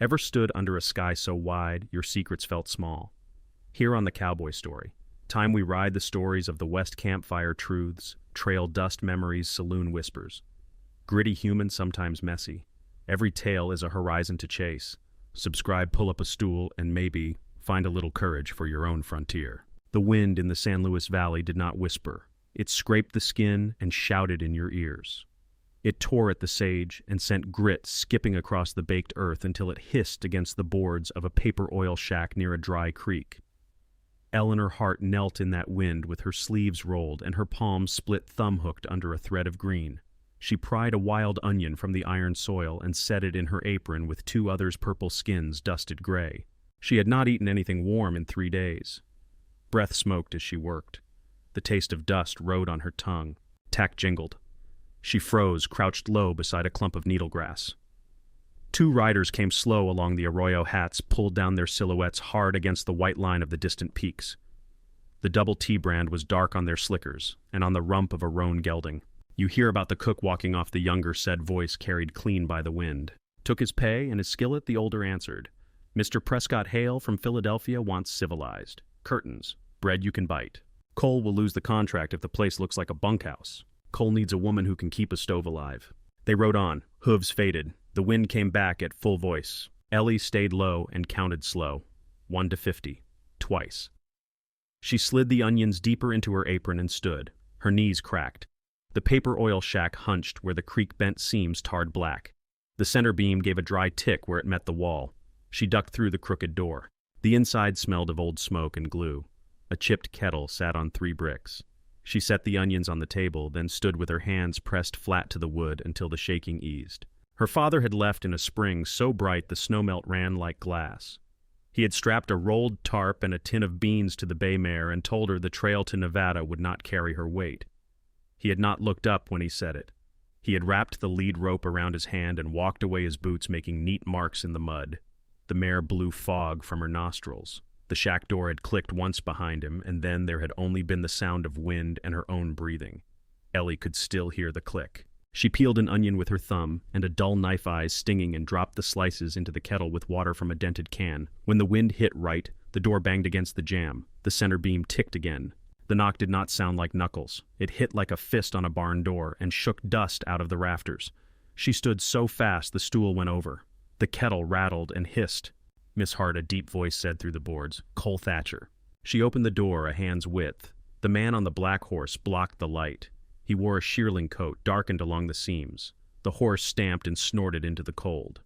Ever stood under a sky so wide your secrets felt small? Here on the Cowboy Story, time we ride the stories of the West campfire truths, trail dust memories, saloon whispers. Gritty human, sometimes messy. Every tale is a horizon to chase. Subscribe, pull up a stool, and maybe find a little courage for your own frontier. The wind in the San Luis Valley did not whisper. It scraped the skin and shouted in your ears. It tore at the sage and sent grit skipping across the baked earth until it hissed against the boards of a paper oil shack near a dry creek. Eleanor Hart knelt in that wind with her sleeves rolled and her palms split thumb-hooked under a thread of green. She pried a wild onion from the iron soil and set it in her apron with two others' purple skins dusted gray. She had not eaten anything warm in 3 days. Breath smoked as she worked. The taste of dust rode on her tongue. Tack jingled. She froze, crouched low beside a clump of needlegrass. 2 riders came slow along the arroyo, hats pulled down their silhouettes hard against the white line of the distant peaks. The double T brand was dark on their slickers and on the rump of a roan gelding. "You hear about the cook walking off," the younger said, voice carried clean by the wind. "Took his pay and his skillet," the older answered. "Mr. Prescott Hale from Philadelphia wants civilized. Curtains. Bread you can bite. Cole will lose the contract if the place looks like a bunkhouse. Cole needs a woman who can keep a stove alive." They rode on, hooves faded. The wind came back at full voice. Ellie stayed low and counted slow. 1 to 50. Twice. She slid the onions deeper into her apron and stood. Her knees cracked. The paper oil shack hunched where the creek bent seams tarred black. The center beam gave a dry tick where it met the wall. She ducked through the crooked door. The inside smelled of old smoke and glue. A chipped kettle sat on 3 bricks. She set the onions on the table, then stood with her hands pressed flat to the wood until the shaking eased. Her father had left in a spring so bright the snowmelt ran like glass. He had strapped a rolled tarp and a tin of beans to the bay mare and told her the trail to Nevada would not carry her weight. He had not looked up when he said it. He had wrapped the lead rope around his hand and walked away his boots making neat marks in the mud. The mare blew fog from her nostrils. The shack door had clicked once behind him, and then there had only been the sound of wind and her own breathing. Ellie could still hear the click. She peeled an onion with her thumb, and a dull knife eyes stinging, and dropped the slices into the kettle with water from a dented can. When the wind hit right, the door banged against the jamb. The center beam ticked again. The knock did not sound like knuckles. It hit like a fist on a barn door and shook dust out of the rafters. She stood so fast the stool went over. The kettle rattled and hissed. "Miss Hart," a deep voice said through the boards. "Cole Thatcher." She opened the door a hand's width. The man on the black horse blocked the light. He wore a shearling coat, darkened along the seams. The horse stamped and snorted into the cold.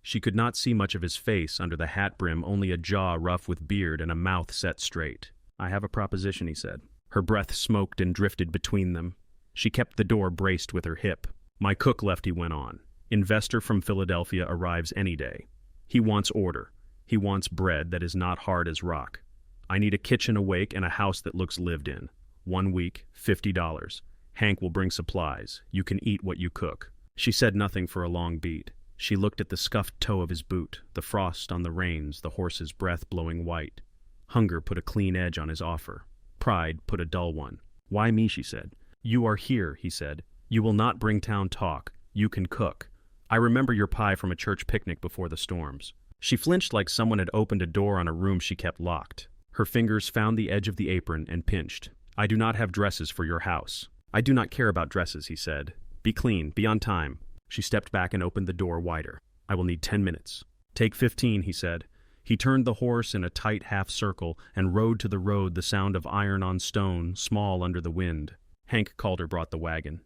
She could not see much of his face under the hat brim, only a jaw rough with beard and a mouth set straight. "I have a proposition," he said. Her breath smoked and drifted between them. She kept the door braced with her hip. "My cook left," he went on. "Investor from Philadelphia arrives any day. He wants order. He wants bread that is not hard as rock. I need a kitchen awake and a house that looks lived in. 1 week, $50. Hank will bring supplies. You can eat what you cook." She said nothing for a long beat. She looked at the scuffed toe of his boot, the frost on the reins, the horse's breath blowing white. Hunger put a clean edge on his offer. Pride put a dull one. "Why me?" she said. "You are here," he said. "You will not bring town talk. You can cook. I remember your pie from a church picnic before the storms." She flinched like someone had opened a door on a room she kept locked. Her fingers found the edge of the apron and pinched. "I do not have dresses for your house." "I do not care about dresses," he said. "Be clean, be on time." She stepped back and opened the door wider. "I will need 10 minutes. "Take 15, he said. He turned the horse in a tight half circle and rode to the road, the sound of iron on stone, small under the wind. Hank Calder brought the wagon.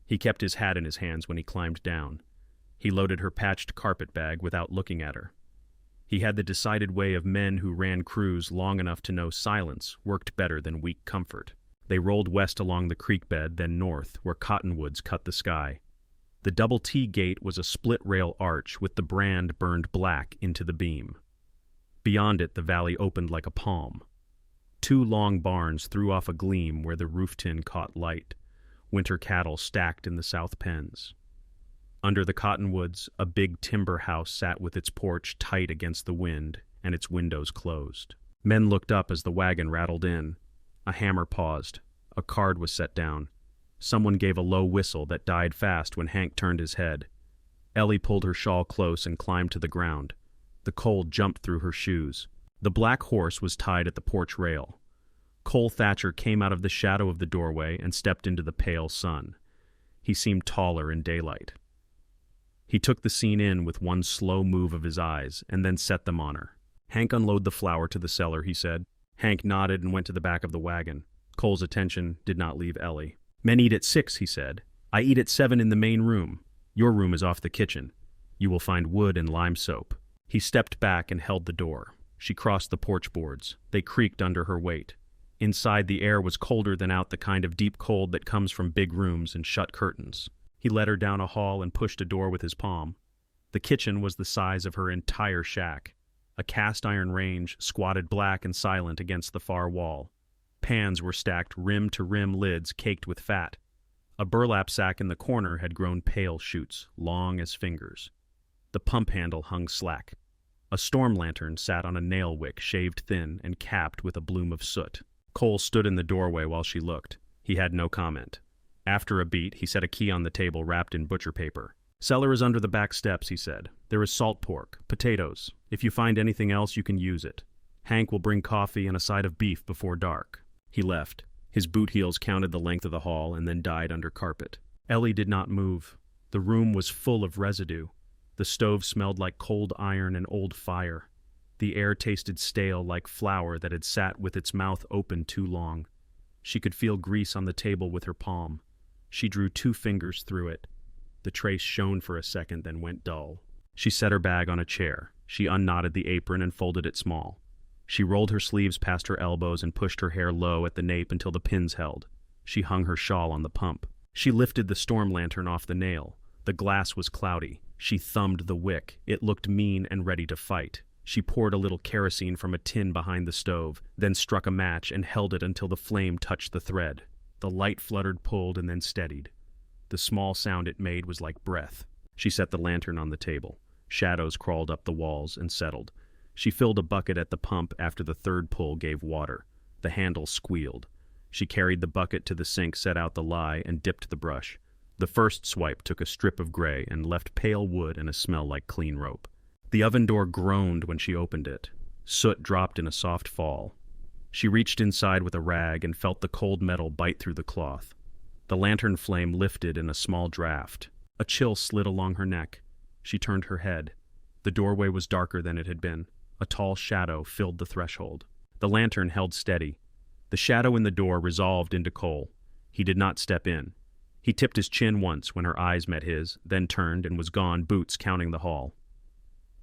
He kept his hat in his hands when he climbed down. He loaded her patched carpet bag without looking at her. He had the decided way of men who ran crews long enough to know silence worked better than weak comfort. They rolled west along the creek bed, then north, where cottonwoods cut the sky. The double T gate was a split-rail arch with the brand burned black into the beam. Beyond it, the valley opened like a palm. 2 long barns threw off a gleam where the roof tin caught light, winter cattle stacked in the south pens. Under the cottonwoods, a big timber house sat with its porch tight against the wind and its windows closed. Men looked up as the wagon rattled in. A hammer paused. A card was set down. Someone gave a low whistle that died fast when Hank turned his head. Ellie pulled her shawl close and climbed to the ground. The cold jumped through her shoes. The black horse was tied at the porch rail. Cole Thatcher came out of the shadow of the doorway and stepped into the pale sun. He seemed taller in daylight. He took the scene in with one slow move of his eyes and then set them on her. "Hank, unload the flour to the cellar," he said. Hank nodded and went to the back of the wagon. Cole's attention did not leave Ellie. "Men eat at 6, he said. "I eat at 7 in the main room. Your room is off the kitchen. You will find wood and lime soap." He stepped back and held the door. She crossed the porch boards. They creaked under her weight. Inside, the air was colder than out, the kind of deep cold that comes from big rooms and shut curtains. He led her down a hall and pushed a door with his palm. The kitchen was the size of her entire shack. A cast-iron range squatted black and silent against the far wall. Pans were stacked rim-to-rim, lids caked with fat. A burlap sack in the corner had grown pale shoots, long as fingers. The pump handle hung slack. A storm lantern sat on a nail wick shaved thin and capped with a bloom of soot. Cole stood in the doorway while she looked. He had no comment. After a beat, he set a key on the table wrapped in butcher paper. "Cellar is under the back steps," he said. "There is salt pork, potatoes. If you find anything else, you can use it. Hank will bring coffee and a side of beef before dark." He left. His boot heels counted the length of the hall and then died under carpet. Ellie did not move. The room was full of residue. The stove smelled like cold iron and old fire. The air tasted stale, like flour that had sat with its mouth open too long. She could feel grease on the table with her palm. She drew 2 fingers through it. The trace shone for a second, then went dull. She set her bag on a chair. She unknotted the apron and folded it small. She rolled her sleeves past her elbows and pushed her hair low at the nape until the pins held. She hung her shawl on the pump. She lifted the storm lantern off the nail. The glass was cloudy. She thumbed the wick. It looked mean and ready to fight. She poured a little kerosene from a tin behind the stove, then struck a match and held it until the flame touched the thread. The light fluttered, pulled, and then steadied. The small sound it made was like breath. She set the lantern on the table. Shadows crawled up the walls and settled. She filled a bucket at the pump after the third pull gave water. The handle squealed. She carried the bucket to the sink, set out the lye, and dipped the brush. The first swipe took a strip of gray and left pale wood and a smell like clean rope. The oven door groaned when she opened it. Soot dropped in a soft fall. She reached inside with a rag and felt the cold metal bite through the cloth. The lantern flame lifted in a small draft. A chill slid along her neck. She turned her head. The doorway was darker than it had been. A tall shadow filled the threshold. The lantern held steady. The shadow in the door resolved into Cole. He did not step in. He tipped his chin once when her eyes met his, then turned and was gone, boots counting the hall.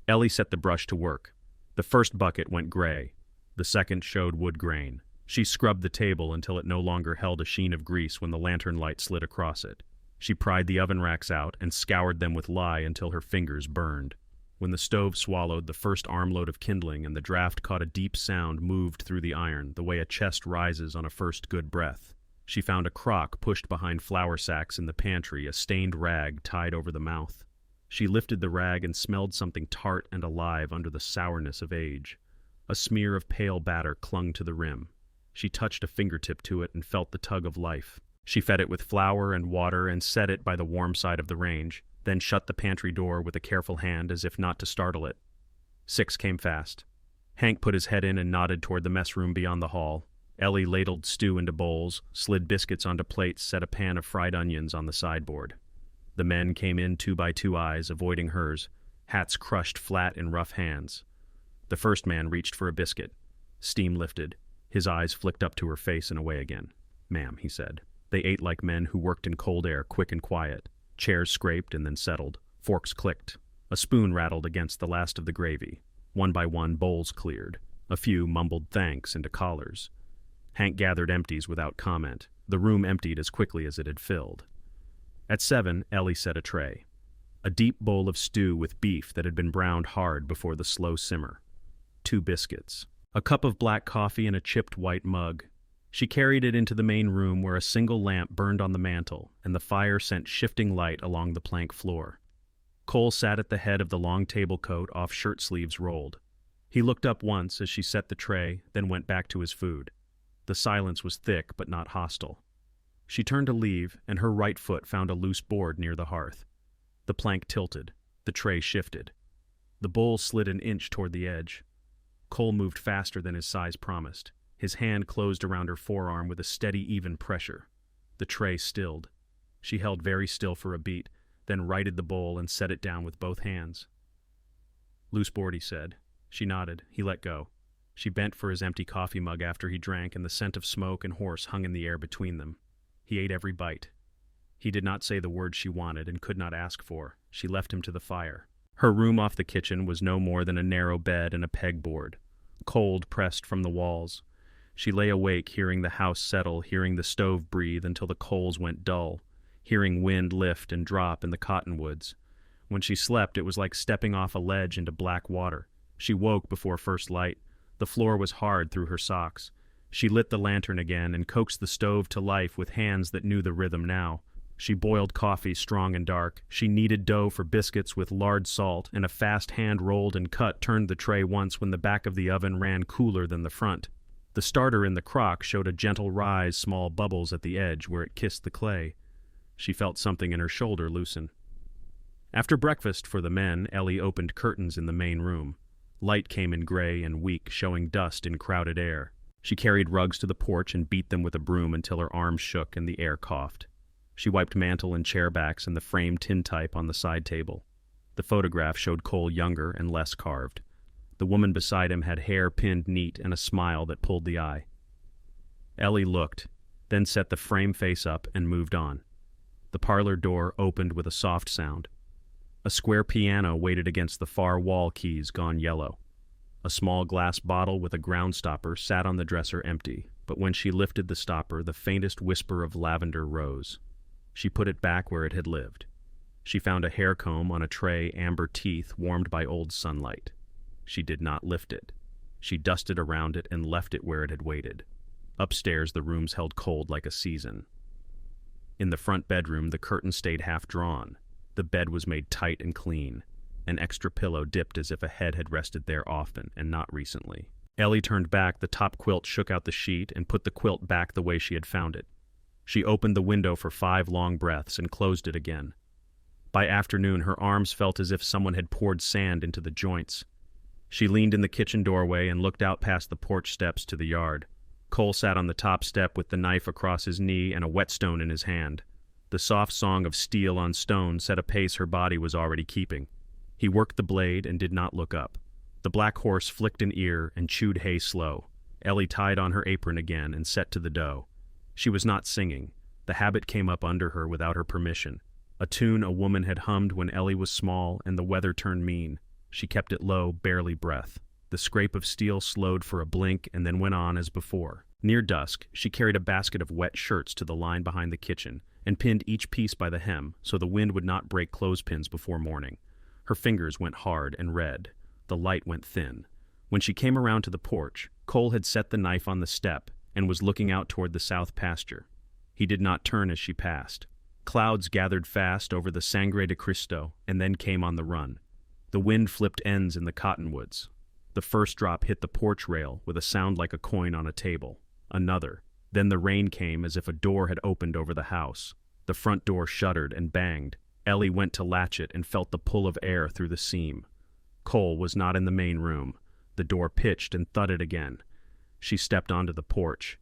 Ellie set the brush to work. The first bucket went gray. The second showed wood grain. She scrubbed the table until it no longer held a sheen of grease when the lantern light slid across it. She pried the oven racks out and scoured them with lye until her fingers burned. When the stove swallowed the first armload of kindling and the draft caught a deep sound moved through the iron, the way a chest rises on a first good breath. She found a crock pushed behind flour sacks in the pantry, a stained rag tied over the mouth. She lifted the rag and smelled something tart and alive under the sourness of age. A smear of pale batter clung to the rim. She touched a fingertip to it and felt the tug of life. She fed it with flour and water and set it by the warm side of the range, then shut the pantry door with a careful hand as if not to startle it. 6 came fast. Hank put his head in and nodded toward the mess room beyond the hall. Ellie ladled stew into bowls, slid biscuits onto plates, set a pan of fried onions on the sideboard. The men came in 2 by 2 eyes, avoiding hers, hats crushed flat in rough hands. The first man reached for a biscuit. Steam lifted. His eyes flicked up to her face and away again. "Ma'am," he said. They ate like men who worked in cold air, quick and quiet. Chairs scraped and then settled. Forks clicked. A spoon rattled against the last of the gravy. One by one, bowls cleared. A few mumbled thanks into collars. Hank gathered empties without comment. The room emptied as quickly as it had filled. At 7, Ellie set a tray. A deep bowl of stew with beef that had been browned hard before the slow simmer. 2 biscuits. A cup of black coffee in a chipped white mug. She carried it into the main room where a single lamp burned on the mantel, and the fire sent shifting light along the plank floor. Cole sat at the head of the long table coat, off shirt sleeves rolled. He looked up once as she set the tray, then went back to his food. The silence was thick but not hostile. She turned to leave, and her right foot found a loose board near the hearth. The plank tilted. The tray shifted. The bull slid an inch toward the edge. Cole moved faster than his size promised. His hand closed around her forearm with a steady, even pressure. The tray stilled. She held very still for a beat, then righted the bowl and set it down with both hands. "Loose board," he said. She nodded. He let go. She bent for his empty coffee mug after he drank, and the scent of smoke and horse hung in the air between them. He ate every bite. He did not say the words she wanted and could not ask for. She left him to the fire. Her room off the kitchen was no more than a narrow bed and a pegboard. Cold pressed from the walls. She lay awake, hearing the house settle, hearing the stove breathe until the coals went dull, hearing wind lift and drop in the cottonwoods. When she slept, it was like stepping off a ledge into black water. She woke before first light. The floor was hard through her socks. She lit the lantern again and coaxed the stove to life with hands that knew the rhythm now. She boiled coffee strong and dark. She kneaded dough for biscuits with lard salt, and a fast hand rolled and turned the tray once when the back of the oven ran cooler than the front. The starter in the crock showed a gentle rise, small bubbles at the edge where it kissed the clay. She felt something in her shoulder loosen. After breakfast for the men, Ellie opened curtains in the main room. Light came in gray and weak, showing dust in crowded air. She carried rugs to the porch and beat them with a broom until her arms shook and the air coughed. She wiped mantel and chair backs and the framed tintype on the side table. The photograph showed Cole younger and less carved. The woman beside him had hair pinned neat and a smile that pulled the eye. Ellie looked, then set the frame face up and moved on. The parlor door opened with a soft sound. A square piano waited against the far wall keys gone yellow. A small glass bottle with a ground stopper sat on the dresser empty, but when she lifted the stopper, the faintest whisper of lavender rose. She put it back where it had lived. She found a hair comb on a tray, amber teeth warmed by old sunlight. She did not lift it. She dusted around it and left it where it had waited. Upstairs, the rooms held cold like a season. In the front bedroom, the curtain stayed half drawn. The bed was made tight and clean. An extra pillow dipped as if a head had rested there often and not recently. Ellie turned back, the top quilt shook out the sheet and put the quilt back the way she had found it. She opened the window for 5 long breaths and closed it again. By afternoon, her arms felt as if someone had poured sand into the joints. She leaned in the kitchen doorway and looked out past the porch steps to the yard. Cole sat on the top step with the knife across his knee and a whetstone in his hand. The soft song of steel on stone set a pace her body was already keeping. He worked the blade and did not look up. The black horse flicked an ear and chewed hay slow. Ellie tied on her apron again and set to the dough. She was not singing. The habit came up under her without her permission. A tune a woman had hummed when Ellie was small and the weather turned mean. She kept it low, barely breath. The scrape of steel slowed for a blink and then went on as before. Near dusk, she carried a basket of wet shirts to the line behind the kitchen and pinned each piece by the hem so the wind would not break clothespins before morning. Her fingers went hard and red. The light went thin. When she came around to the porch, Cole had set the knife on the step and was looking out toward the south pasture. He did not turn as she passed. Clouds gathered fast over the Sangre de Cristo and then came on the run. The wind flipped ends in the cottonwoods. The first drop hit the porch rail with a sound like a coin on a table. Another. Then the rain came as if a door had opened over the house. The front door shuddered and banged. Ellie went to latch it and felt the pull of air through the seam. Cole was not in the main room. The door pitched and thudded again. She stepped onto the porch.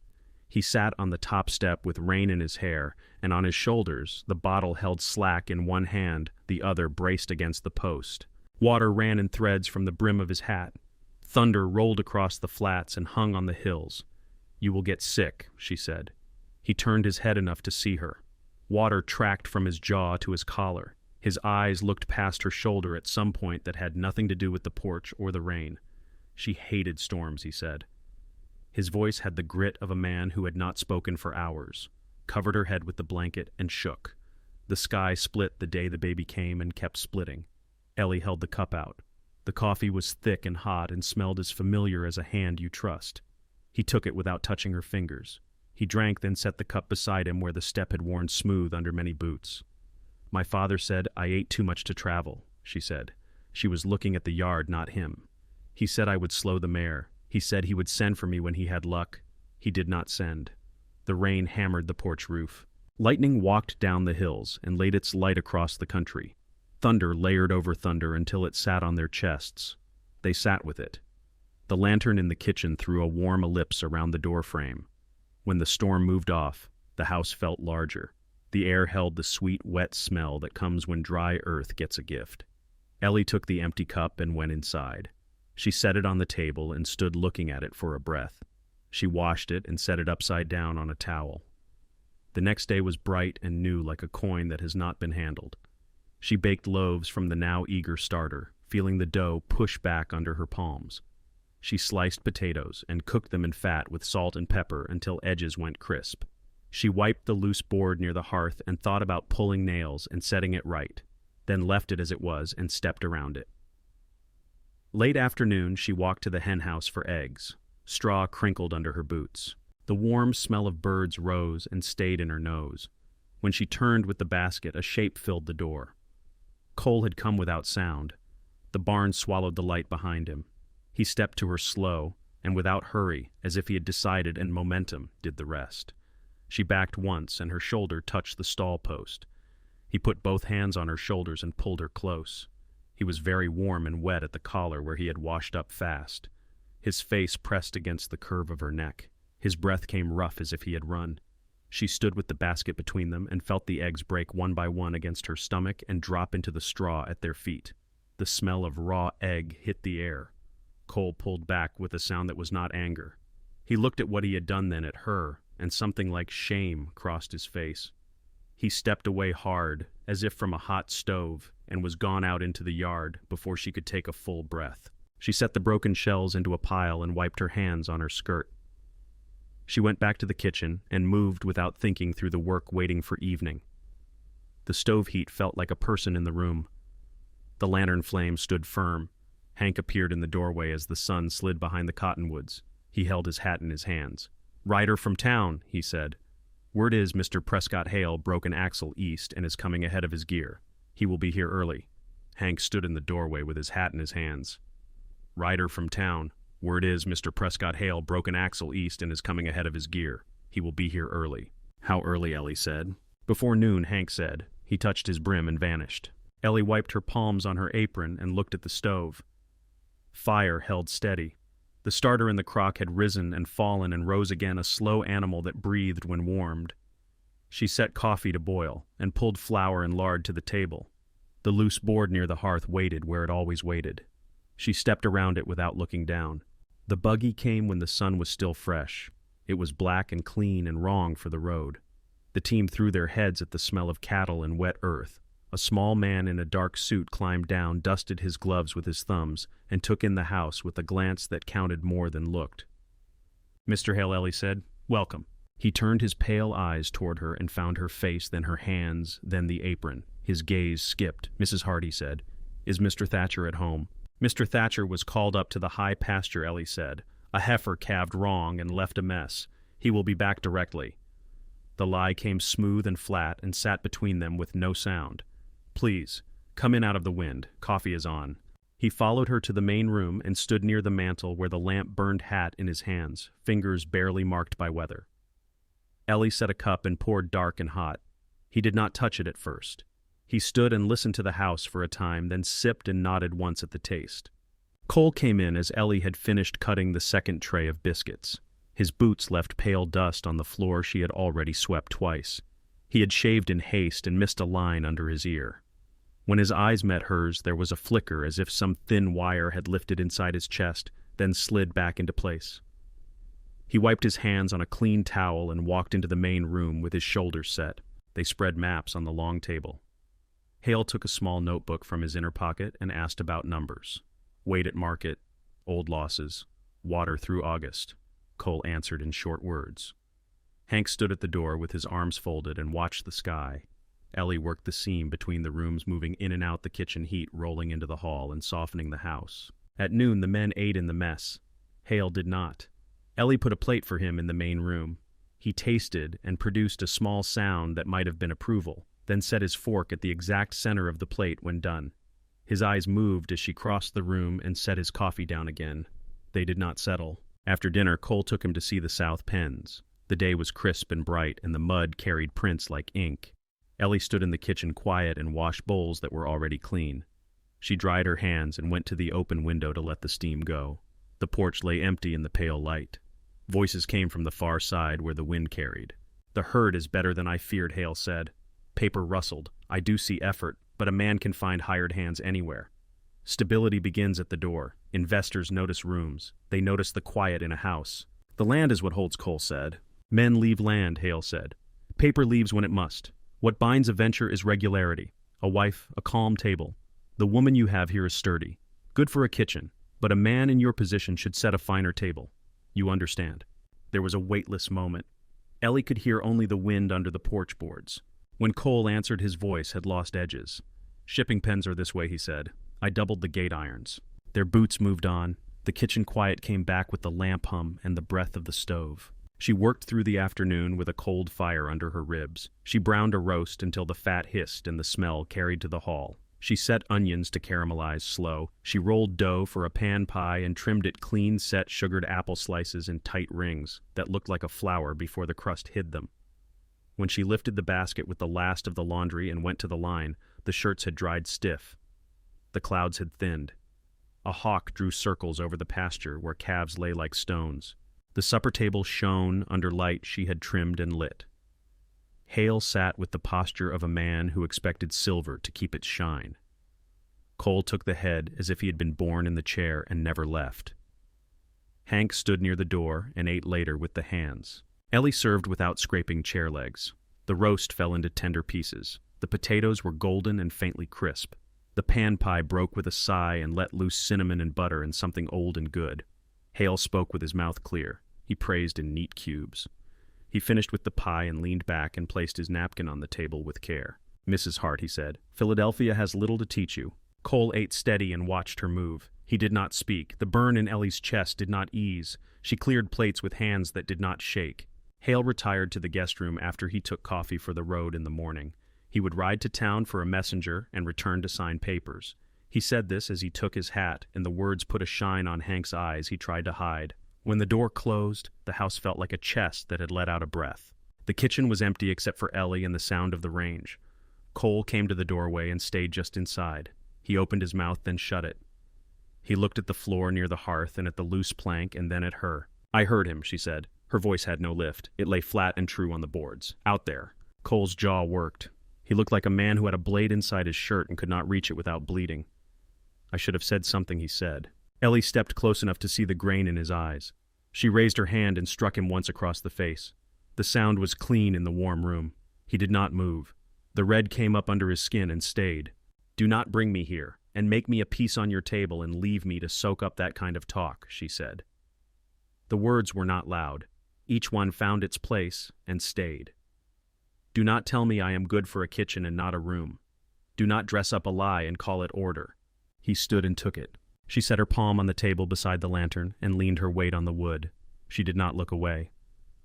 He sat on the top step with rain in his hair, and on his shoulders, the bottle held slack in one hand, the other braced against the post. Water ran in threads from the brim of his hat. Thunder rolled across the flats and hung on the hills. "You will get sick," she said. He turned his head enough to see her. Water tracked from his jaw to his collar. His eyes looked past her shoulder at some point that had nothing to do with the porch or the rain. She hated storms, he said. His voice had the grit of a man who had not spoken for hours, covered her head with the blanket, and shook. The sky split the day the baby came and kept splitting. Ellie held the cup out. The coffee was thick and hot and smelled as familiar as a hand you trust. He took it without touching her fingers. He drank, then set the cup beside him where the step had worn smooth under many boots. "My father said I ate too much to travel," she said. She was looking at the yard, not him. "He said I would slow the mare. He said he would send for me when he had luck. He did not send." The rain hammered the porch roof. Lightning walked down the hills and laid its light across the country. Thunder layered over thunder until it sat on their chests. They sat with it. The lantern in the kitchen threw a warm ellipse around the doorframe. When the storm moved off, the house felt larger. The air held the sweet, wet smell that comes when dry earth gets a gift. Ellie took the empty cup and went inside. She set it on the table and stood looking at it for a breath. She washed it and set it upside down on a towel. The next day was bright and new like a coin that has not been handled. She baked loaves from the now eager starter, feeling the dough push back under her palms. She sliced potatoes and cooked them in fat with salt and pepper until edges went crisp. She wiped the loose board near the hearth and thought about pulling nails and setting it right, then left it as it was and stepped around it. Late afternoon, she walked to the henhouse for eggs. Straw crinkled under her boots. The warm smell of birds rose and stayed in her nose. When she turned with the basket, a shape filled the door. Cole had come without sound. The barn swallowed the light behind him. He stepped to her slow, and without hurry, as if he had decided, and momentum did the rest. She backed once, and her shoulder touched the stall post. He put both hands on her shoulders and pulled her close. He was very warm and wet at the collar where he had washed up fast. His face pressed against the curve of her neck. His breath came rough as if he had run. She stood with the basket between them and felt the eggs break one by one against her stomach and drop into the straw at their feet. The smell of raw egg hit the air. Cole pulled back with a sound that was not anger. He looked at what he had done then at her, and something like shame crossed his face. He stepped away hard, as if from a hot stove, and was gone out into the yard before she could take a full breath. She set the broken shells into a pile and wiped her hands on her skirt. She went back to the kitchen and moved without thinking through the work waiting for evening. The stove heat felt like a person in the room. The lantern flame stood firm. Hank appeared in the doorway as the sun slid behind the cottonwoods. He held his hat in his hands. "Rider from town," he said. "Word is Mr. Prescott Hale broke an axle east and is coming ahead of his gear. He will be here early." Hank stood in the doorway with his hat in his hands. "Rider from town. Word is Mr. Prescott Hale broke an axle east and is coming ahead of his gear. He will be here early." "How early?" Ellie said. "Before noon," Hank said. He touched his brim and vanished. Ellie wiped her palms on her apron and looked at the stove. Fire held steady. The starter in the crock had risen and fallen and rose again, a slow animal that breathed when warmed. She set coffee to boil and pulled flour and lard to the table. The loose board near the hearth waited where it always waited. She stepped around it without looking down. The buggy came when the sun was still fresh. It was black and clean and wrong for the road. The team threw their heads at the smell of cattle and wet earth. A small man in a dark suit climbed down, dusted his gloves with his thumbs, and took in the house with a glance that counted more than looked. "Mr. Hale," Ellie said, "welcome." He turned his pale eyes toward her and found her face, then her hands, then the apron. His gaze skipped. "Mrs. Hart," he said, "is Mr. Thatcher at home?" "Mr. Thatcher was called up to the high pasture," Ellie said. "A heifer calved wrong and left a mess. He will be back directly." The lie came smooth and flat and sat between them with no sound. "Please, come in out of the wind. Coffee is on." He followed her to the main room and stood near the mantel where the lamp burned hat in his hands, fingers barely marked by weather. Ellie set a cup and poured dark and hot. He did not touch it at first. He stood and listened to the house for a time, then sipped and nodded once at the taste. Cole came in as Ellie had finished cutting the second tray of biscuits. His boots left pale dust on the floor she had already swept twice. He had shaved in haste and missed a line under his ear. When his eyes met hers, there was a flicker as if some thin wire had lifted inside his chest, then slid back into place. He wiped his hands on a clean towel and walked into the main room with his shoulders set. They spread maps on the long table. Hale took a small notebook from his inner pocket and asked about numbers. "Weight at market, old losses, water through August." Cole answered in short words. Hank stood at the door with his arms folded and watched the sky. Ellie worked the seam between the rooms, moving in and out, the kitchen heat rolling into the hall and softening the house. At noon, the men ate in the mess. Hale did not. Ellie put a plate for him in the main room. He tasted and produced a small sound that might have been approval, then set his fork at the exact center of the plate when done. His eyes moved as she crossed the room and set his coffee down again. They did not settle. After dinner, Cole took him to see the South Pens. The day was crisp and bright, and the mud carried prints like ink. Ellie stood in the kitchen quiet and washed bowls that were already clean. She dried her hands and went to the open window to let the steam go. The porch lay empty in the pale light. Voices came from the far side where the wind carried. "The herd is better than I feared," Hale said. Paper rustled. "I do see effort, but a man can find hired hands anywhere. Stability begins at the door. Investors notice rooms. They notice the quiet in a house. The land is what holds," Cole said. "Men leave land," Hale said. "Paper leaves when it must. What binds a venture is regularity. A wife, a calm table. The woman you have here is sturdy. Good for a kitchen, but a man in your position should set a finer table. You understand." There was a weightless moment. Ellie could hear only the wind under the porch boards. When Cole answered, his voice had lost edges. "Shipping pens are this way," he said. "I doubled the gate irons." Their boots moved on. The kitchen quiet came back with the lamp hum and the breath of the stove. She worked through the afternoon with a cold fire under her ribs. She browned a roast until the fat hissed and the smell carried to the hall. She set onions to caramelize slow. She rolled dough for a pan pie and trimmed it clean-set sugared apple slices in tight rings that looked like a flower before the crust hid them. When she lifted the basket with the last of the laundry and went to the line, the shirts had dried stiff. The clouds had thinned. A hawk drew circles over the pasture where calves lay like stones. The supper table shone under light she had trimmed and lit. Hale sat with the posture of a man who expected silver to keep its shine. Cole took the head as if he had been born in the chair and never left. Hank stood near the door and ate later with the hands. Ellie served without scraping chair legs. The roast fell into tender pieces. The potatoes were golden and faintly crisp. The pan pie broke with a sigh and let loose cinnamon and butter and something old and good. Hale spoke with his mouth clear. He praised in neat cubes. He finished with the pie and leaned back and placed his napkin on the table with care. "Mrs. Hart," he said, "Philadelphia has little to teach you." Cole ate steady and watched her move. He did not speak. The burn in Ellie's chest did not ease. She cleared plates with hands that did not shake. Hale retired to the guest room after he took coffee for the road in the morning. He would ride to town for a messenger and return to sign papers. He said this as he took his hat, and the words put a shine on Hank's eyes he tried to hide. When the door closed, the house felt like a chest that had let out a breath. The kitchen was empty except for Ellie and the sound of the range. Cole came to the doorway and stayed just inside. He opened his mouth, then shut it. He looked at the floor near the hearth and at the loose plank and then at her. "I heard him," she said. Her voice had no lift. It lay flat and true on the boards. "Out there." Cole's jaw worked. He looked like a man who had a blade inside his shirt and could not reach it without bleeding. "I should have said something," he said. Ellie stepped close enough to see the grain in his eyes. She raised her hand and struck him once across the face. The sound was clean in the warm room. He did not move. The red came up under his skin and stayed. "Do not bring me here, and make me a piece on your table and leave me to soak up that kind of talk," she said. The words were not loud. Each one found its place and stayed. "Do not tell me I am good for a kitchen and not a room. Do not dress up a lie and call it order." He stood and took it. She set her palm on the table beside the lantern and leaned her weight on the wood. She did not look away.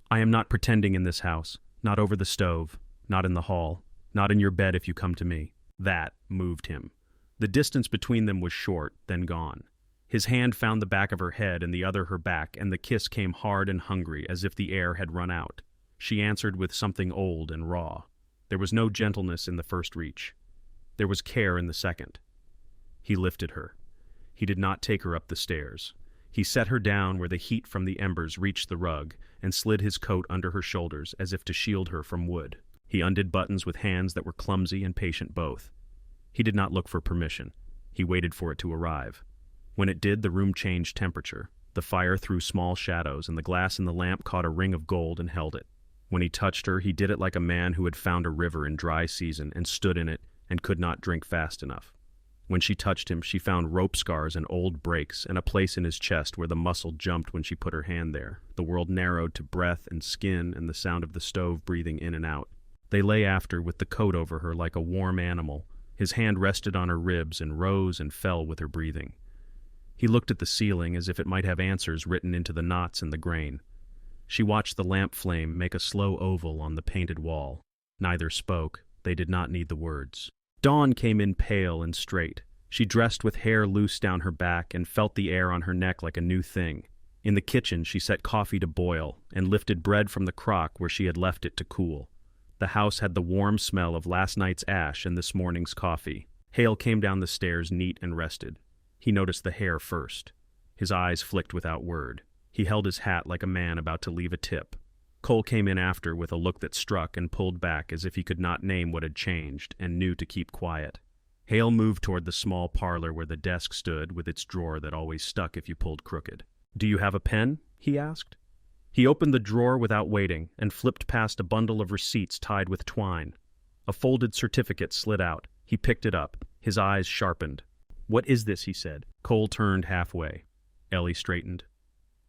"I am not pretending in this house, not over the stove, not in the hall, not in your bed if you come to me." That moved him. The distance between them was short, then gone. His hand found the back of her head and the other her back, and the kiss came hard and hungry as if the air had run out. She answered with something old and raw. There was no gentleness in the first reach. There was care in the second. He lifted her. He did not take her up the stairs. He set her down where the heat from the embers reached the rug and slid his coat under her shoulders as if to shield her from wood. He undid buttons with hands that were clumsy and patient both. He did not look for permission. He waited for it to arrive. When it did, the room changed temperature. The fire threw small shadows, and the glass in the lamp caught a ring of gold and held it. When he touched her, he did it like a man who had found a river in dry season and stood in it and could not drink fast enough. When she touched him, she found rope scars and old breaks and a place in his chest where the muscle jumped when she put her hand there. The world narrowed to breath and skin and the sound of the stove breathing in and out. They lay after with the coat over her like a warm animal. His hand rested on her ribs and rose and fell with her breathing. He looked at the ceiling as if it might have answers written into the knots in the grain. She watched the lamp flame make a slow oval on the painted wall. Neither spoke. They did not need the words. Dawn came in pale and straight. She dressed with hair loose down her back and felt the air on her neck like a new thing. In the kitchen, she set coffee to boil and lifted bread from the crock where she had left it to cool. The house had the warm smell of last night's ash and this morning's coffee. Hale came down the stairs neat and rested. He noticed the hair first. His eyes flicked without word. He held his hat like a man about to leave a tip. Cole came in after with a look that struck and pulled back as if he could not name what had changed and knew to keep quiet. Hale moved toward the small parlor where the desk stood with its drawer that always stuck if you pulled crooked. "Do you have a pen?" he asked. He opened the drawer without waiting and flipped past a bundle of receipts tied with twine. A folded certificate slid out. He picked it up. His eyes sharpened. "What is this?" he said. Cole turned halfway. Ellie straightened.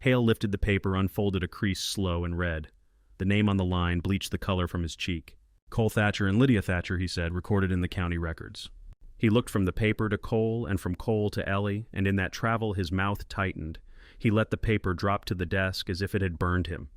Hale lifted the paper, unfolded a crease slow, and read. The name on the line bleached the color from his cheek. "Cole Thatcher and Lydia Thatcher," he said, "recorded in the county records." He looked from the paper to Cole and from Cole to Ellie, and in that travel his mouth tightened. He let the paper drop to the desk as if it had burned him.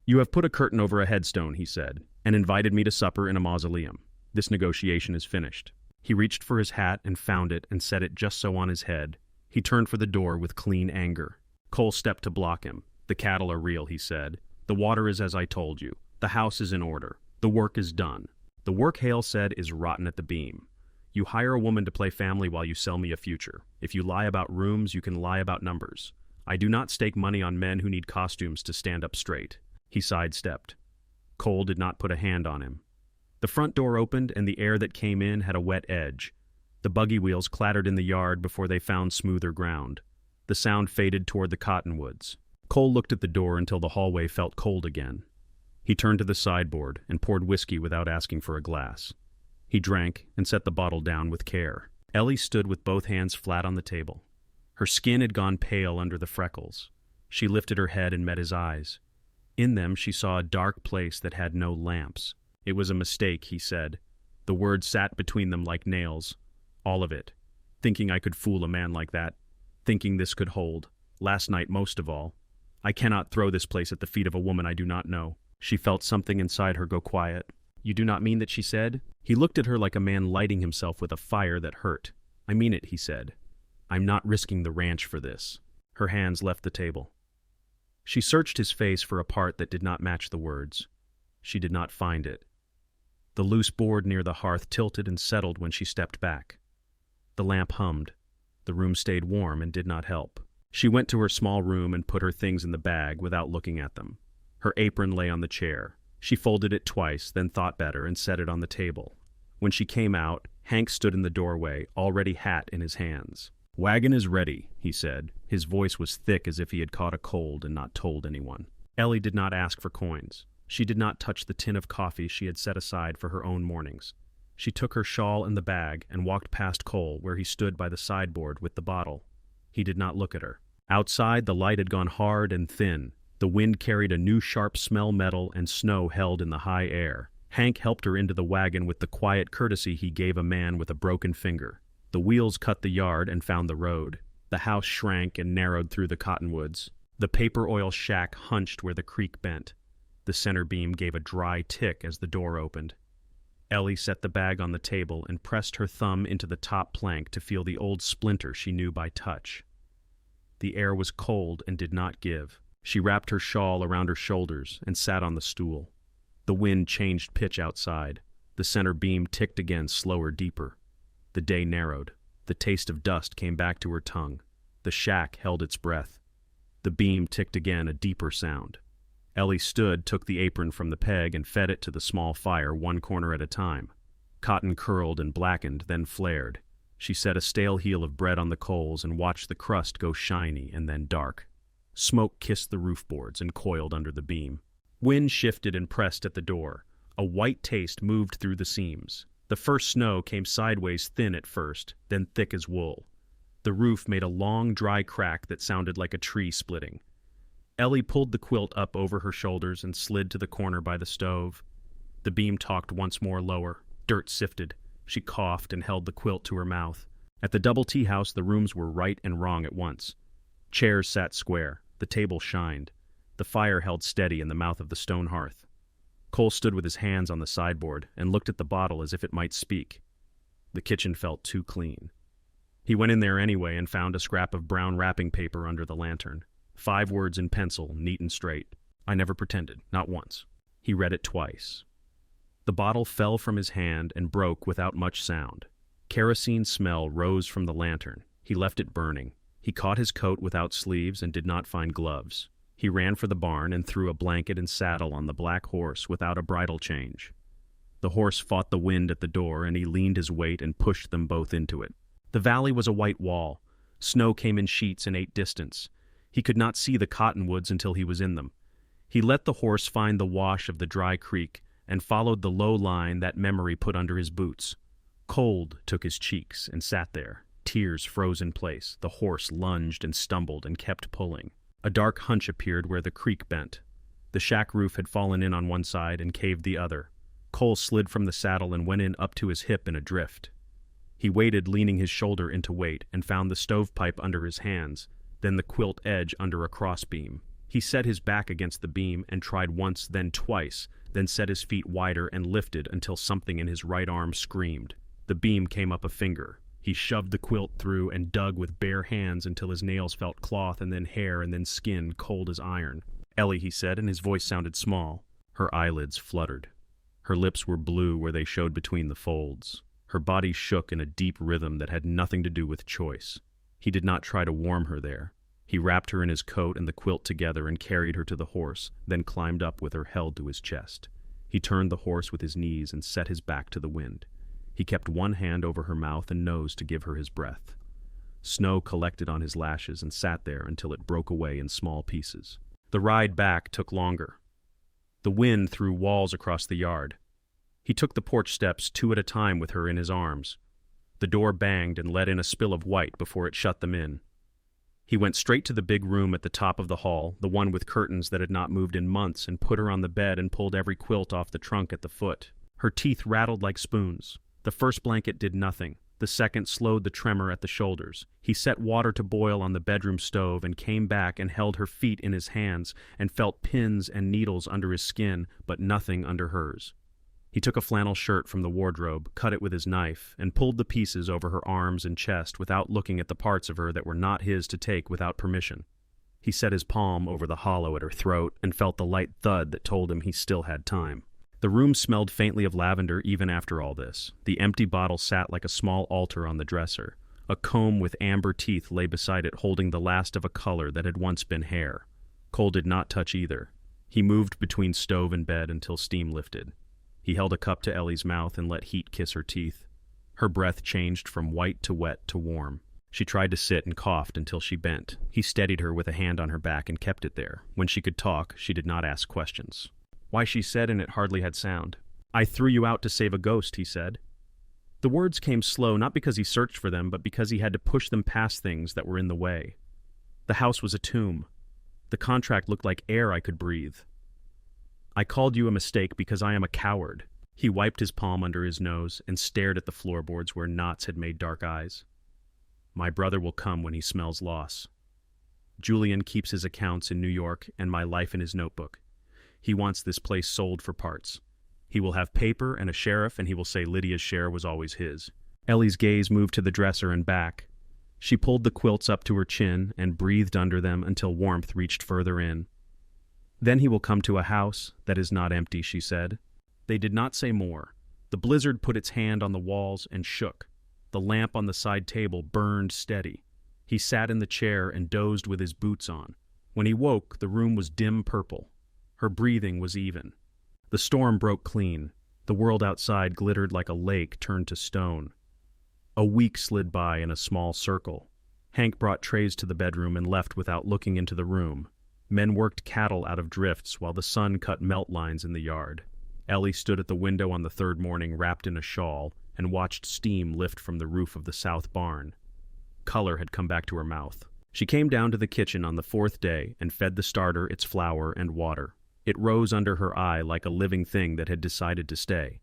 "You have put a curtain over a headstone," he said, "and invited me to supper in a mausoleum. This negotiation is finished." He reached for his hat and found it and set it just so on his head. He turned for the door with clean anger. Cole stepped to block him. "The cattle are real," he said. "The water is as I told you. The house is in order. The work is done. The work," Hale said, "is rotten at the beam. You hire a woman to play family while you sell me a future. If you lie about rooms, you can lie about numbers. I do not stake money on men who need costumes to stand up straight." He sidestepped. Cole did not put a hand on him. The front door opened, and the air that came in had a wet edge. The buggy wheels clattered in the yard before they found smoother ground. The sound faded toward the cottonwoods. Cole looked at the door until the hallway felt cold again. He turned to the sideboard and poured whiskey without asking for a glass. He drank and set the bottle down with care. Ellie stood with both hands flat on the table. Her skin had gone pale under the freckles. She lifted her head and met his eyes. In them she saw a dark place that had no lamps. "It was a mistake," he said. The words sat between them like nails. "All of it. Thinking I could fool a man like that. Thinking this could hold. Last night most of all. I cannot throw this place at the feet of a woman I do not know." She felt something inside her go quiet. "You do not mean that?" she said. He looked at her like a man lighting himself with a fire that hurt. "I mean it," he said. "I'm not risking the ranch for this." Her hands left the table. She searched his face for a part that did not match the words. She did not find it. The loose board near the hearth tilted and settled when she stepped back. The lamp hummed. The room stayed warm and did not help. She went to her small room and put her things in the bag without looking at them. Her apron lay on the chair. She folded it twice, then thought better and set it on the table. When she came out, Hank stood in the doorway, already hat in his hands. "Wagon is ready," he said. His voice was thick as if he had caught a cold and not told anyone. Ellie did not ask for coins. She did not touch the tin of coffee she had set aside for her own mornings. She took her shawl and the bag and walked past Cole, where he stood by the sideboard with the bottle. He did not look at her. Outside, the light had gone hard and thin. The wind carried a new sharp smell metal and snow held in the high air. Hank helped her into the wagon with the quiet courtesy he gave a man with a broken finger. The wheels cut the yard and found the road. The house shrank and narrowed through the cottonwoods. The paper oil shack hunched where the creek bent. The center beam gave a dry tick as the door opened. Ellie set the bag on the table and pressed her thumb into the top plank to feel the old splinter she knew by touch. The air was cold and did not give. She wrapped her shawl around her shoulders and sat on the stool. The wind changed pitch outside. The center beam ticked again, slower, deeper. The day narrowed. The taste of dust came back to her tongue. The shack held its breath. The beam ticked again, a deeper sound. Ellie stood, took the apron from the peg, and fed it to the small fire, one corner at a time. Cotton curled and blackened, then flared. She set a stale heel of bread on the coals and watched the crust go shiny and then dark. Smoke kissed the roof boards and coiled under the beam. Wind shifted and pressed at the door. A white taste moved through the seams. The first snow came sideways, thin at first, then thick as wool. The roof made a long, dry crack that sounded like a tree splitting. Ellie pulled the quilt up over her shoulders and slid to the corner by the stove. The beam talked once more lower. Dirt sifted. She coughed and held the quilt to her mouth. At the double tea house, the rooms were right and wrong at once. Chairs sat square. The table shined. The fire held steady in the mouth of the stone hearth. Cole stood with his hands on the sideboard and looked at the bottle as if it might speak. The kitchen felt too clean. He went in there anyway and found a scrap of brown wrapping paper under the lantern. 5 words in pencil, neat and straight. "I never pretended, not once." He read it twice. The bottle fell from his hand and broke without much sound. Kerosene smell rose from the lantern. He left it burning. He caught his coat without sleeves and did not find gloves. He ran for the barn and threw a blanket and saddle on the black horse without a bridle change. The horse fought the wind at the door, and he leaned his weight and pushed them both into it. The valley was a white wall. Snow came in sheets and ate distance. He could not see the cottonwoods until he was in them. He let the horse find the wash of the dry creek and followed the low line that memory put under his boots. Cold took his cheeks and sat there. Tears froze in place. The horse lunged and stumbled and kept pulling. A dark hunch appeared where the creek bent. The shack roof had fallen in on one side and caved the other. Cole slid from the saddle and went in up to his hip in a drift. He waited, leaning his shoulder into weight, and found the stovepipe under his hands, then the quilt edge under a crossbeam. He set his back against the beam and tried once, then twice, then set his feet wider and lifted until something in his right arm screamed. The beam came up a finger. He shoved the quilt through and dug with bare hands until his nails felt cloth and then hair and then skin cold as iron. "Ellie," he said, and his voice sounded small. Her eyelids fluttered. Her lips were blue where they showed between the folds. Her body shook in a deep rhythm that had nothing to do with choice. He did not try to warm her there. He wrapped her in his coat and the quilt together and carried her to the horse, then climbed up with her held to his chest. He turned the horse with his knees and set his back to the wind. He kept one hand over her mouth and nose to give her his breath. Snow collected on his lashes and sat there until it broke away in small pieces. The ride back took longer. The wind threw walls across the yard. He took the porch steps 2 at a time with her in his arms. The door banged and let in a spill of white before it shut them in. He went straight to the big room at the top of the hall, the one with curtains that had not moved in months, and put her on the bed and pulled every quilt off the trunk at the foot. Her teeth rattled like spoons. The first blanket did nothing. The second slowed the tremor at the shoulders. He set water to boil on the bedroom stove and came back and held her feet in his hands and felt pins and needles under his skin, but nothing under hers. He took a flannel shirt from the wardrobe, cut it with his knife, and pulled the pieces over her arms and chest without looking at the parts of her that were not his to take without permission. He set his palm over the hollow at her throat and felt the light thud that told him he still had time. The room smelled faintly of lavender even after all this. The empty bottle sat like a small altar on the dresser. A comb with amber teeth lay beside it, holding the last of a color that had once been hair. Cole did not touch either. He moved between stove and bed until steam lifted. He held a cup to Ellie's mouth and let heat kiss her teeth. Her breath changed from white to wet to warm. She tried to sit and coughed until she bent. He steadied her with a hand on her back and kept it there. When she could talk, she did not ask questions. "Why," she said, and it hardly had sound. "I threw you out to save a ghost," he said. The words came slow, not because he searched for them, but because he had to push them past things that were in the way. The house was a tomb. The contract looked like air I could breathe. "I called you a mistake because I am a coward." He wiped his palm under his nose and stared at the floorboards where knots had made dark eyes. "My brother will come when he smells loss. Julian keeps his accounts in New York and my life in his notebook. He wants this place sold for parts. He will have paper and a sheriff, and he will say Lydia's share was always his." Ellie's gaze moved to the dresser and back. She pulled the quilts up to her chin and breathed under them until warmth reached further in. "Then he will come to a house that is not empty," she said. They did not say more. The blizzard put its hand on the walls and shook. The lamp on the side table burned steady. He sat in the chair and dozed with his boots on. When he woke, the room was dim purple. Her breathing was even. The storm broke clean. The world outside glittered like a lake turned to stone. A week slid by in a small circle. Hank brought trays to the bedroom and left without looking into the room. Men worked cattle out of drifts while the sun cut melt lines in the yard. Ellie stood at the window on the third morning wrapped in a shawl and watched steam lift from the roof of the south barn. Color had come back to her mouth. She came down to the kitchen on the fourth day and fed the starter its flour and water. It rose under her eye like a living thing that had decided to stay.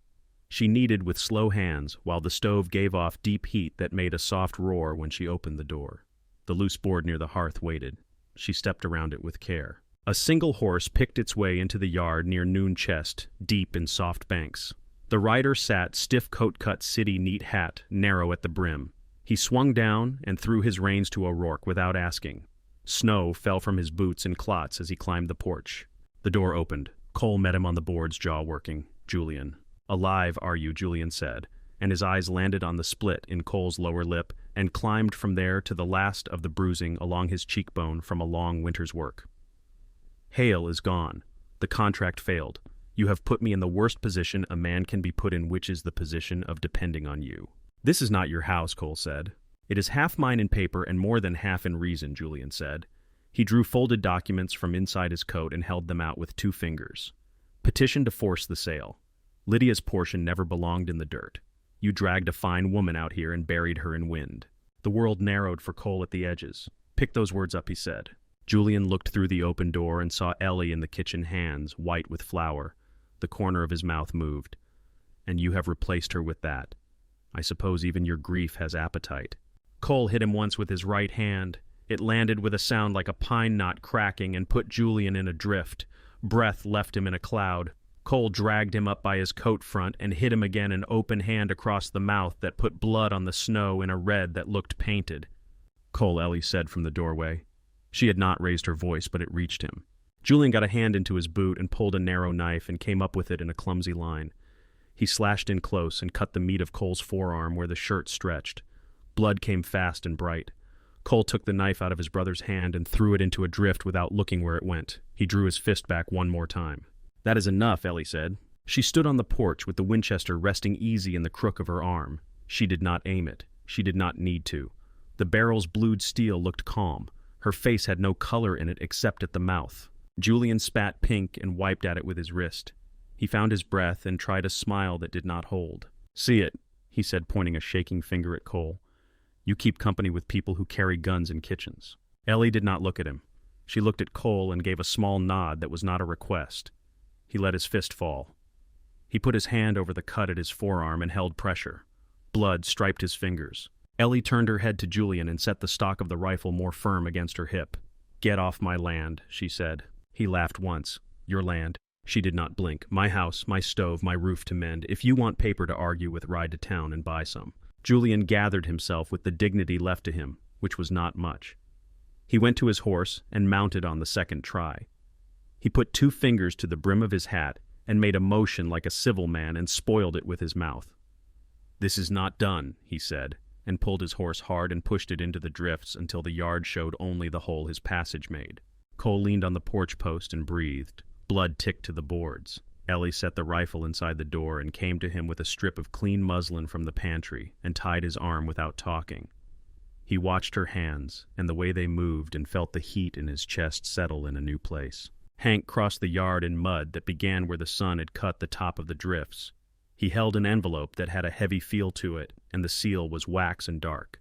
She kneaded with slow hands while the stove gave off deep heat that made a soft roar when she opened the door. The loose board near the hearth waited. She stepped around it with care. A single horse picked its way into the yard near Noon Chest, deep in soft banks. The rider sat, stiff coat-cut city neat hat, narrow at the brim. He swung down and threw his reins to O'Rourke without asking. Snow fell from his boots in clots as he climbed the porch. The door opened. Cole met him on the boards, jaw working. "Julian." Alive, are you? Julian said, and his eyes landed on the split in Cole's lower lip and climbed from there to the last of the bruising along his cheekbone from a long winter's work. Hale is gone. The contract failed. You have put me in the worst position a man can be put in, which is the position of depending on you. This is not your house, Cole said. It is half mine in paper and more than half in reason, Julian said. He drew folded documents from inside his coat and held them out with 2 fingers. Petition to force the sale. Lydia's portion never belonged in the dirt. You dragged a fine woman out here and buried her in wind. The world narrowed for Cole at the edges. Pick those words up, he said. Julian looked through the open door and saw Ellie in the kitchen, hands white with flour. The corner of his mouth moved. And you have replaced her with that. I suppose even your grief has appetite. Cole hit him once with his right hand. It landed with a sound like a pine knot cracking and put Julian in a drift. Breath left him in a cloud. Cole dragged him up by his coat front and hit him again, an open hand across the mouth that put blood on the snow in a red that looked painted. Cole, Ellie said from the doorway. She had not raised her voice, but it reached him. Julian got a hand into his boot and pulled a narrow knife and came up with it in a clumsy line. He slashed in close and cut the meat of Cole's forearm where the shirt stretched. Blood came fast and bright. Cole took the knife out of his brother's hand and threw it into a drift without looking where it went. He drew his fist back one more time. That is enough, Ellie said. She stood on the porch with the Winchester resting easy in the crook of her arm. She did not aim it. She did not need to. The barrel's blued steel looked calm. Her face had no color in it except at the mouth. Julian spat pink and wiped at it with his wrist. He found his breath and tried a smile that did not hold. See it, he said, pointing a shaking finger at Cole. You keep company with people who carry guns in kitchens. Ellie did not look at him. She looked at Cole and gave a small nod that was not a request. He let his fist fall. He put his hand over the cut at his forearm and held pressure. Blood striped his fingers. Ellie turned her head to Julian and set the stock of the rifle more firm against her hip. Get off my land, she said. He laughed once. Your land. She did not blink. My house, my stove, my roof to mend. If you want paper to argue with, ride to town and buy some. Julian gathered himself with the dignity left to him, which was not much. He went to his horse and mounted on the second try. He put 2 fingers to the brim of his hat and made a motion like a civil man and spoiled it with his mouth. This is not done, he said, and pulled his horse hard and pushed it into the drifts until the yard showed only the hole his passage made. Cole leaned on the porch post and breathed. Blood ticked to the boards. Ellie set the rifle inside the door and came to him with a strip of clean muslin from the pantry and tied his arm without talking. He watched her hands and the way they moved and felt the heat in his chest settle in a new place. Hank crossed the yard in mud that began where the sun had cut the top of the drifts. He held an envelope that had a heavy feel to it, and the seal was wax and dark.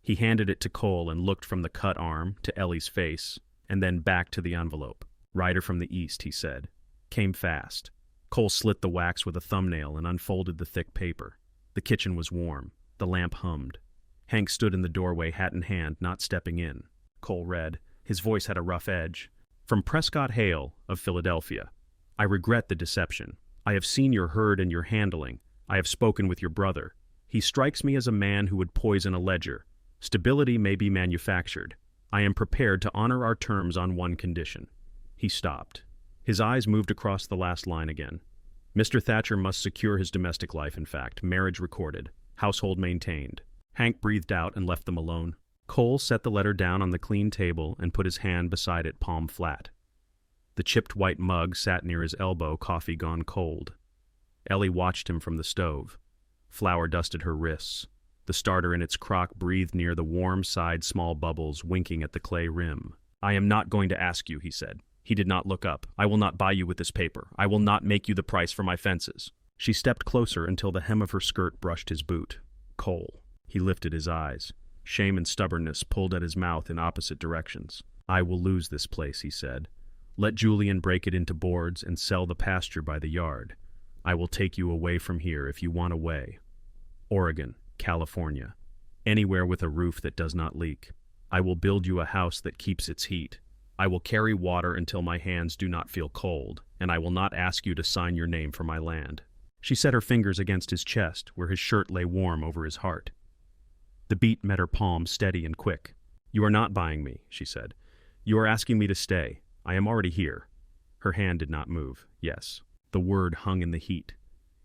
He handed it to Cole and looked from the cut arm to Ellie's face, and then back to the envelope. Rider from the east, he said. Came fast. Cole slit the wax with a thumbnail and unfolded the thick paper. The kitchen was warm. The lamp hummed. Hank stood in the doorway, hat in hand, not stepping in. Cole read. His voice had a rough edge. From Prescott Hale of Philadelphia. I regret the deception. I have seen your herd and your handling. I have spoken with your brother. He strikes me as a man who would poison a ledger. Stability may be manufactured. I am prepared to honor our terms on one condition. He stopped. His eyes moved across the last line again. Mr. Thatcher must secure his domestic life, in fact. Marriage recorded. Household maintained. Hank breathed out and left them alone. Cole set the letter down on the clean table and put his hand beside it, palm flat. The chipped white mug sat near his elbow, coffee gone cold. Ellie watched him from the stove. Flour dusted her wrists. The starter in its crock breathed near the warm side small bubbles, winking at the clay rim. I am not going to ask you, he said. He did not look up. I will not buy you with this paper. I will not make you the price for my fences. She stepped closer until the hem of her skirt brushed his boot. Cole. He lifted his eyes. Shame and stubbornness pulled at his mouth in opposite directions. I will lose this place, he said. Let Julian break it into boards and sell the pasture by the yard. I will take you away from here if you want away. Oregon, California. Anywhere with a roof that does not leak. I will build you a house that keeps its heat. I will carry water until my hands do not feel cold, and I will not ask you to sign your name for my land. She set her fingers against his chest, where his shirt lay warm over his heart. The beat met her palm, steady and quick. You are not buying me, she said. You are asking me to stay. I am already here. Her hand did not move. Yes. The word hung in the heat.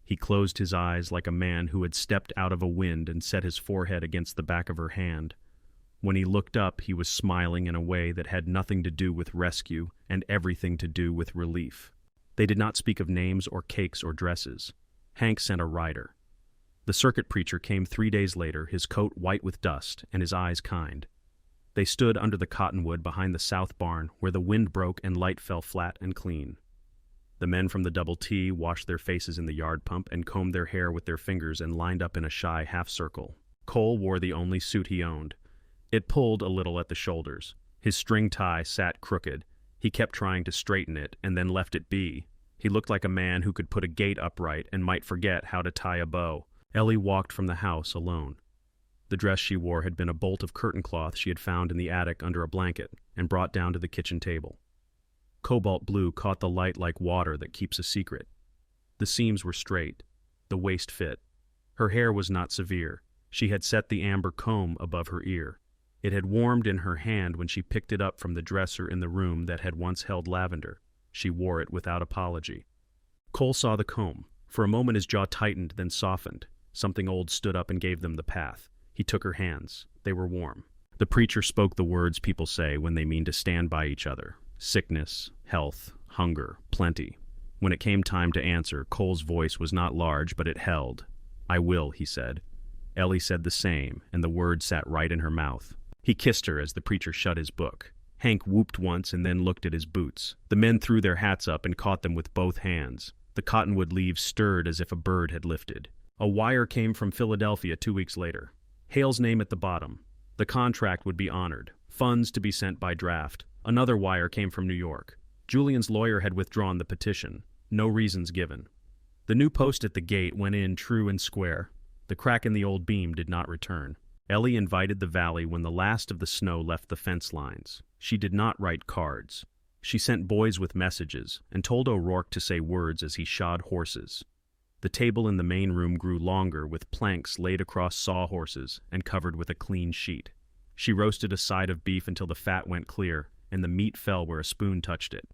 He closed his eyes like a man who had stepped out of a wind and set his forehead against the back of her hand. When he looked up, he was smiling in a way that had nothing to do with rescue and everything to do with relief. They did not speak of names or cakes or dresses. Hank sent a rider. The circuit preacher came 3 days later, his coat white with dust and his eyes kind. They stood under the cottonwood behind the south barn where the wind broke and light fell flat and clean. The men from the Double T washed their faces in the yard pump and combed their hair with their fingers and lined up in a shy half-circle. Cole wore the only suit he owned. It pulled a little at the shoulders. His string tie sat crooked. He kept trying to straighten it and then left it be. He looked like a man who could put a gate upright and might forget how to tie a bow. Ellie walked from the house alone. The dress she wore had been a bolt of curtain cloth she had found in the attic under a blanket and brought down to the kitchen table. Cobalt blue caught the light like water that keeps a secret. The seams were straight. The waist fit. Her hair was not severe. She had set the amber comb above her ear. It had warmed in her hand when she picked it up from the dresser in the room that had once held lavender. She wore it without apology. Cole saw the comb. For a moment his jaw tightened, then softened. Something old stood up and gave them the path. He took her hands. They were warm. The preacher spoke the words people say when they mean to stand by each other. Sickness, health, hunger, plenty. When it came time to answer, Cole's voice was not large, but it held. "I will," he said. Ellie said the same, and the words sat right in her mouth. He kissed her as the preacher shut his book. Hank whooped once and then looked at his boots. The men threw their hats up and caught them with both hands. The cottonwood leaves stirred as if a bird had lifted. A wire came from Philadelphia 2 weeks later. Hale's name at the bottom. The contract would be honored. Funds to be sent by draft. Another wire came from New York. Julian's lawyer had withdrawn the petition. No reasons given. The new post at the gate went in true and square. The crack in the old beam did not return. Ellie invited the valley when the last of the snow left the fence lines. She did not write cards. She sent boys with messages and told O'Rourke to say words as he shod horses. The table in the main room grew longer with planks laid across sawhorses and covered with a clean sheet. She roasted a side of beef until the fat went clear and the meat fell where a spoon touched it.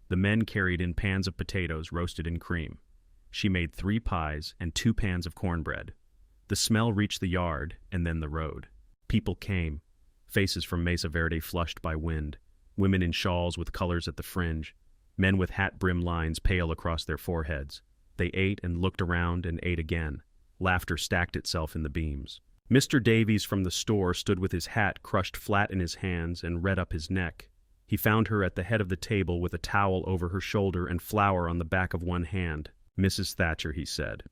The men carried in pans of potatoes roasted in cream. She made 3 pies and 2 pans of cornbread. The smell reached the yard and then the road. People came, faces from Mesa Verde flushed by wind, women in shawls with colors at the fringe, men with hat brim lines pale across their foreheads. They ate and looked around and ate again. Laughter stacked itself in the beams. Mr. Davies from the store stood with his hat crushed flat in his hands and red up his neck. He found her at the head of the table with a towel over her shoulder and flour on the back of one hand. "Mrs. Thatcher," he said.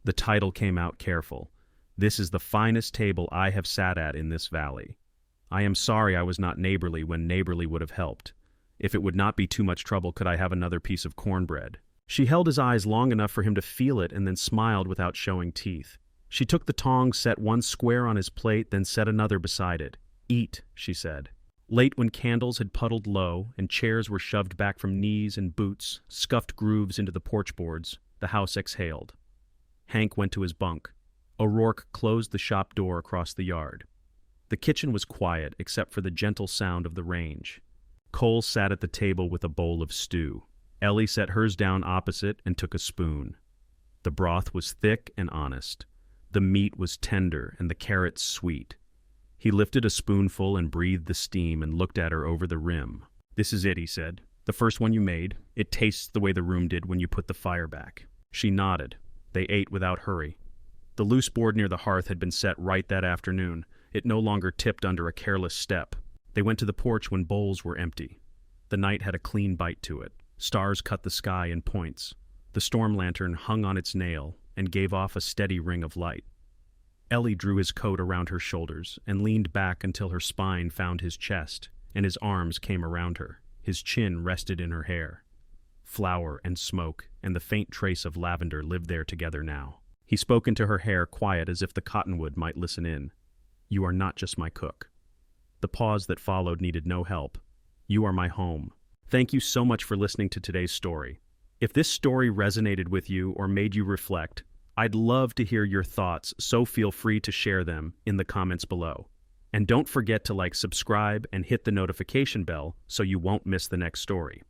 The title came out careful. "This is the finest table I have sat at in this valley. I am sorry I was not neighborly when neighborly would have helped. If it would not be too much trouble, could I have another piece of cornbread?" She held his eyes long enough for him to feel it and then smiled without showing teeth. She took the tongs, set one square on his plate, then set another beside it. "Eat," she said. Late when candles had puddled low and chairs were shoved back from knees and boots, scuffed grooves into the porch boards, the house exhaled. Hank went to his bunk. O'Rourke closed the shop door across the yard. The kitchen was quiet except for the gentle sound of the range. Cole sat at the table with a bowl of stew. Ellie set hers down opposite and took a spoon. The broth was thick and honest. The meat was tender and the carrots sweet. He lifted a spoonful and breathed the steam and looked at her over the rim. "This is it," he said. "The first one you made. It tastes the way the room did when you put the fire back." She nodded. They ate without hurry. The loose board near the hearth had been set right that afternoon. It no longer tipped under a careless step. They went to the porch when bowls were empty. The night had a clean bite to it. Stars cut the sky in points. The storm lantern hung on its nail and gave off a steady ring of light. Ellie drew his coat around her shoulders and leaned back until her spine found his chest, and his arms came around her. His chin rested in her hair. Flour and smoke and the faint trace of lavender lived there together now. He spoke into her hair, quiet as if the cottonwood might listen in. "You are not just my cook." The pause that followed needed no help. "You are my home." Thank you so much for listening to today's story. If this story resonated with you or made you reflect, I'd love to hear your thoughts, so feel free to share them in the comments below. And don't forget to subscribe and hit the notification bell so you won't miss the next story.